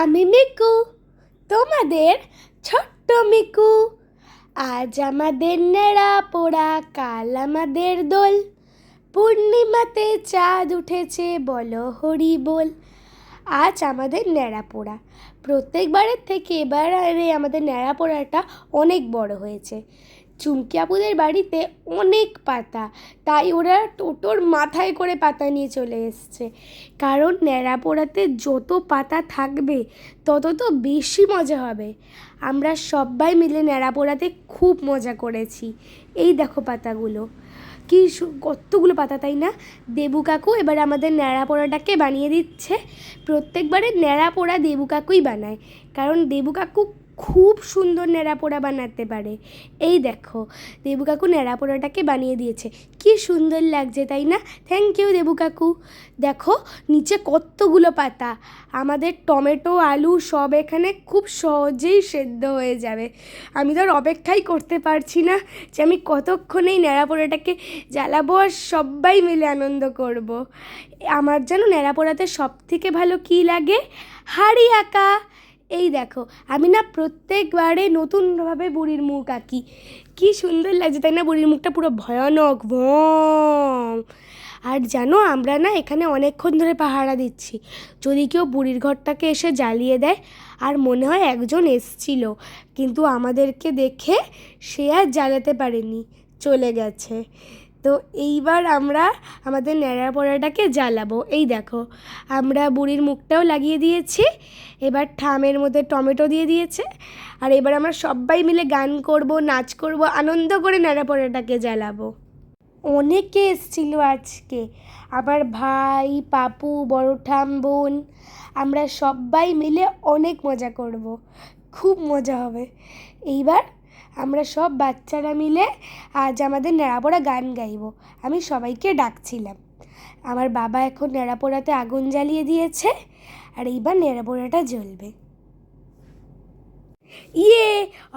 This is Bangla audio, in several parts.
আমি মিকু, তোমাদের ছোট্ট মিকু। আজ আমাদের নেড়া পোড়া, কাল আমাদের দোল। পূর্ণিমাতে চাঁদ উঠেছে, বলো হরি বল। আজ আমাদের ন্যাড়া পোড়া। প্রত্যেকবারের থেকে এবারে আমাদের ন্যাড়া পোড়াটা অনেক বড় হয়েছে। চুমকি আপুদের বাড়িতে অনেক পাতা, তাই ওরা টোটোর মাথায় করে পাতা নিয়ে চলে এসছে। কারণ ন্যাড়া পোড়াতে যত পাতা থাকবে তত তো বেশি মজা হবে। আমরা সবাই মিলে ন্যাড়া পোড়াতে খুব মজা করেছি। এই দেখো পাতাগুলো, কি কতগুলো পাতা, তাই না? দেবু কাকু এবার আমাদের ন্যাড়া পোড়াটাকে বানিয়ে দিচ্ছে। প্রত্যেকবারে ন্যাড়া পোড়া দেবু কাকুই বানায়, কারণ দেবু কাকু খুব সুন্দর ন্যাড়া পোড়া বানাতে পারে। এই দেখো, দেবু কাকু ন্যাড়া পোড়াটাকে বানিয়ে দিয়েছে। কি সুন্দর লাগছে, তাই না? থ্যাংক ইউ দেবু কাকু। দেখো নিচে কতগুলো পাতা। আমাদের টমেটো আলু সব এখানে খুব সহজেই সেদ্ধ হয়ে যাবে। আমি তো আর অপেক্ষাই করতে পারছি না যে আমি কতক্ষণেই ন্যাড়া পোড়াটাকে জ্বালাবো আর সবাই মিলে আনন্দ করব। আমার যেন ন্যাড়া পোড়াতে সবথেকে ভালো কী লাগে? হাঁড়ি আঁকা। এই দেখো, আমি না প্রত্যেকবারে নতুনভাবে বুড়ির মুখ আঁকি। কী সুন্দর লাগছে, তাই না? বুড়ির মুখটা পুরো ভয়ানক ভম। আর জানো, আমরা না এখানে অনেকক্ষণ ধরে পাহারা দিচ্ছি, যদি কেউ বুড়ির ঘরটাকে এসে জ্বালিয়ে দেয়। আর মনে হয় একজন এসছিল, কিন্তু আমাদেরকে দেখে সে আর জ্বালাতে পারেনি, চলে গেছে। তো এইবার আমরা আমাদের ন্যাড়া পোড়াটাকে জ্বালাবো। এই দেখো, আমরা বুড়ির মুখটাও লাগিয়ে দিয়েছি, এবার ঠামের মধ্যে টমেটো দিয়ে দিয়েছে। আর এবার আমরা সবাই মিলে গান করব, নাচ করব, আনন্দ করে ন্যাড়া পোড়াটাকে জ্বালাবো। অনেকে এসেছিল আজকে, আমার ভাই, পাপু, বড় ঠাম, বোন। আমরা সবাই মিলে অনেক মজা করব, খুব মজা হবে। এইবার আমরা সব বাচ্চারা মিলে আজ আমাদের ন্যাড়াপোড়া গান গাইব। আমি সবাইকে ডাকছিলাম। আমার বাবা এখন ন্যাড়াপোড়াতে আগুন জ্বালিয়ে দিয়েছে, আর এইবার ন্যাড়াপোড়াটা জ্বলবে। ইয়ে,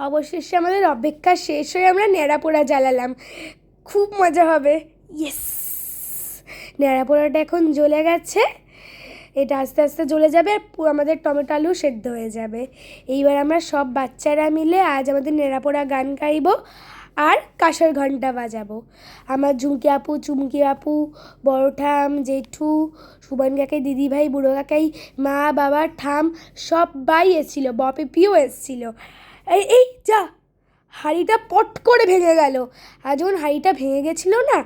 অবশেষে আমাদের অপেক্ষা শেষ হয়ে আমরা ন্যাড়াপোড়া জ্বালালাম। খুব মজা হবে। ইয়েস, ন্যাড়া পোড়াটা এখন জ্বলে গেছে। এটা আস্তে আস্তে জ্বলে যাবে আর আমাদের টমেটো আলু সেদ্ধ হয়ে যাবে। এইবার আমরা সব বাচ্চারা মিলে আজ আমাদের ন্যাড়া পোড়া গান গাইব আর কাঁসার ঘণ্টা বাজাবো। আমার ঝুমকি আপু, চুমকি আপু, বড় ঠাম, জেঠু, সুবান কাকাই, দিদিভাই, বুড়ো কাকাই, মা, বাবা, ঠাম সবাই এসেছিল, বপিপিও এসেছিল। এই এই যা, হাঁড়িটা পট করে ভেঙে গেল। আর যখন হাঁড়িটা ভেঙে গেছিলো না,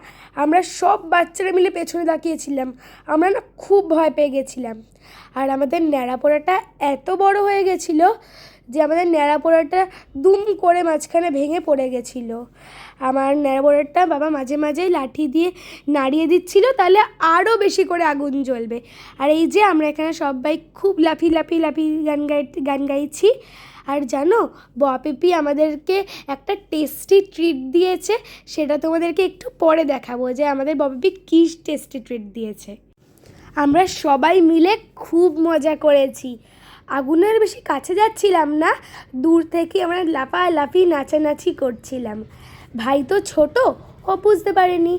আমরা সব বাচ্চারা মিলে পেছনে তাকিয়েছিলাম। আমরা না খুব ভয় পেয়ে গেছিলাম। আর আমাদের ন্যাড়া পোড়াটা এত বড় হয়ে গেছিলো যে আমাদের ন্যাড়া পোড়াটা দুম করে মাঝখানে ভেঙে পড়ে গেছিলো। আমার ন্যাড়া পোড়াটা বাবা মাঝে মাঝেই লাঠি দিয়ে নাড়িয়ে দিচ্ছিল, তাহলে আরও বেশি করে আগুন জ্বলবে। আর এই যে আমরা এখানে সবাই খুব লাফি লাফি লাফি গান গাইছি। আর জানো, বপিপি আমাদেরকে একটা টেস্টি ট্রিট দিয়েছে, সেটা তোমাদেরকে একটু পরে দেখাবো যে আমাদের বপিপি কী টেস্টি ট্রিট দিয়েছে। আমরা সবাই মিলে খুব মজা করেছি। আগুনের বেশি কাছে যাচ্ছিলাম না, দূর থেকে আমরা লাফালাফি নাচানাচি করছিলাম। ভাই তো ছোট, ও বুঝতে পারেনি।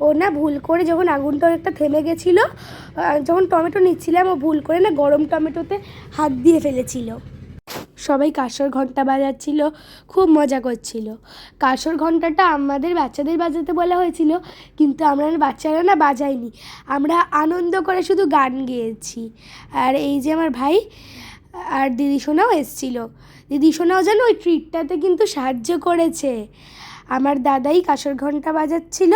ও না ভুল করে, যখন আগুনটা অনেকটা থেমে গেছিলো, যখন টমেটো নিচ্ছিলাম, ও ভুল করে না গরম টমেটোতে হাত দিয়ে ফেলেছিল। সবাই কাঁসর ঘণ্টা বাজাচ্ছিল, খুব মজা করছিল। কাঁসর ঘণ্টাটা আমাদের বাচ্চাদের বাজাতে বলা হয়েছিল, কিন্তু আমরা বাচ্চারা না বাজাইনি, আমরা আনন্দ করে শুধু গান গেয়েছি। আর এই যে আমার ভাই আর দিদি সোনাও এসেছিল। দিদি সোনাও যেন ওই ট্রিটটাতে কিন্তু সাহায্য করেছে। আমার দাদাই কাঁসর ঘণ্টা বাজাচ্ছিল,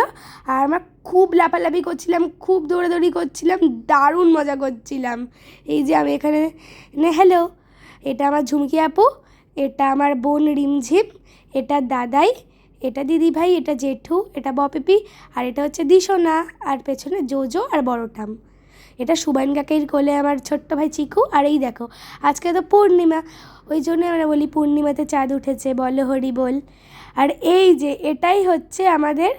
আর আমরা খুব লাফালাফি করছিলাম, খুব দৌড়াদৌড়ি করছিলাম, দারুণ মজা করছিলাম। এই যে আমি এখানে, হ্যালো, এটা আমার ঝুমকি আপু, এটা আমার বোন রিমঝিম, এটা দাদাই, এটা দিদিভাই, এটা জেঠু, এটা বপিপি, আর এটা হচ্ছে দিশোনা, আর পেছনে জোজো আর বড় ঠাম। এটা সুবান কাকাইর কোলে আমার ছোট্ট ভাই চিকু। আর এই দেখো, আজকে তো পূর্ণিমা, ওই জন্য আমরা বলি পূর্ণিমাতে চাঁদ উঠেছে, বলো হরি বল। আর এই যে এটাই হচ্ছে আমাদের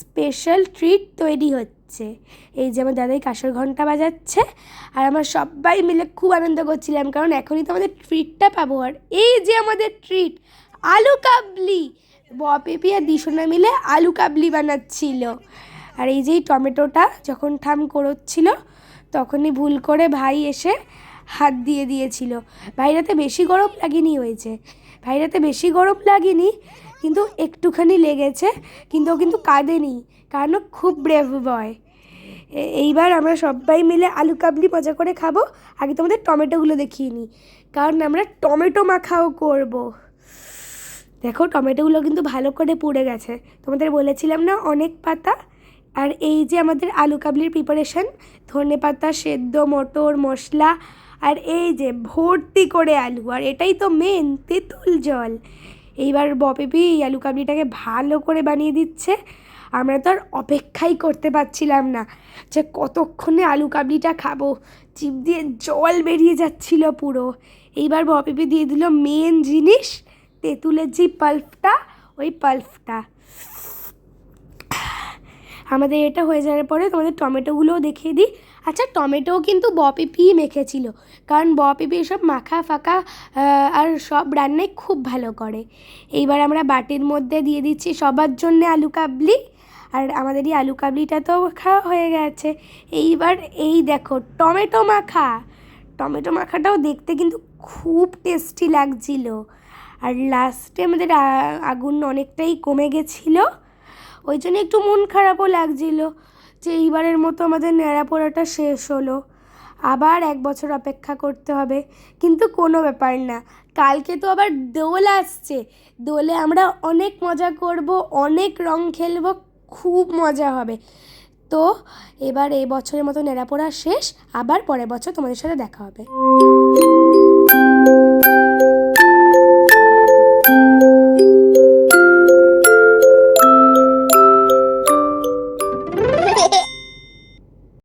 স্পেশাল ট্রিট তৈরি হচ্ছে। এই যে আমার দাদাই কাঁসর ঘণ্টা বাজাচ্ছে, আর আমরা সবাই মিলে খুব আনন্দ করছিলাম, কারণ এখনই তো আমাদের ট্রিটটা পাবো। আর এই যে আমাদের ট্রিট, আলু কাবলি, বপিপি আর দিশোনা মিলে আলু কাবলি বানাচ্ছিল। আর এই যে টমেটোটা যখন ঠাম করছিল, তখনই ভুল করে ভাই এসে হাত দিয়ে দিয়েছিল। ভাইরাতে বেশি গরম লাগেনি হয়েছে, ভাইরাতে বেশি গরম লাগেনি, কিন্তু একটুখানি লেগেছে, কিন্তু ও কিন্তু কাঁদেনি, কারণ ও খুব ব্রেভ বয়। এইবার আমরা সবাই মিলে আলু কাবলি মজা করে খাবো। আগে তোমাদের টমেটোগুলো দেখিয়ে নিই, কারণ আমরা টমেটো মাখাও করব। দেখো টমেটোগুলো কিন্তু ভালো করে পুড়ে গেছে, তোমাদের বলেছিলাম না অনেক পাতা। আর এই যে আমাদের আলু কাবলির প্রিপারেশান, ধনে পাতা সেদ্ধ, মটর মশলা, আর এই যে ভর্তি করে আলু, আর এটাই তো মেন তেঁতুল জল। এইবার বপিপি এই আলু কাবলিটাকে ভালো করে বানিয়ে দিচ্ছে। আমরা তো আর অপেক্ষাই করতে পারছিলাম না যে কতক্ষণে আলু কাবলিটা খাবো, জিভ দিয়ে জল বেরিয়ে যাচ্ছিল পুরো। এইবার বপিপি দিয়ে দিল মেন জিনিস, তেঁতুলের যে পাল্পটা, ওই পাল্পটা। আমাদের এটা হয়ে যাওয়ার পরে তোমাদের টমেটোগুলোও দেখিয়ে দিই। আচ্ছা টমেটোও কিন্তু বপিপি মেখেছিল, কারণ বপিপি এসব মাখা ফাঁকা আর সব রান্নাই খুব ভালো করে। এইবার আমরা বাটির মধ্যে দিয়ে দিচ্ছি সবার জন্যে আলু কাবলি, আর আমাদের এই আলু কাবলিটা তো খাওয়া হয়ে গেছে। এইবার এই দেখো টমেটো মাখা, টমেটো মাখাটাও দেখতে কিন্তু খুব টেস্টি লাগছিল। আর লাস্টে আমাদের আগুন অনেকটাই কমে গেছিলো, ওই জন্য একটু মন খারাপও লাগছিল যে এইবারের মতো আমাদের ন্যাড়া পোড়াটা শেষ হলো, আবার 1 বছর অপেক্ষা করতে হবে। কিন্তু কোনো ব্যাপার না, কালকে তো আবার দোল আসছে, দোলে আমরা অনেক মজা করব, অনেক রং খেলব, খুব মজা হবে। তো এবার এই বছরের মতো ন্যাড়া পোড়া শেষ, আবার পরের বছর তোমাদের সাথে দেখা হবে।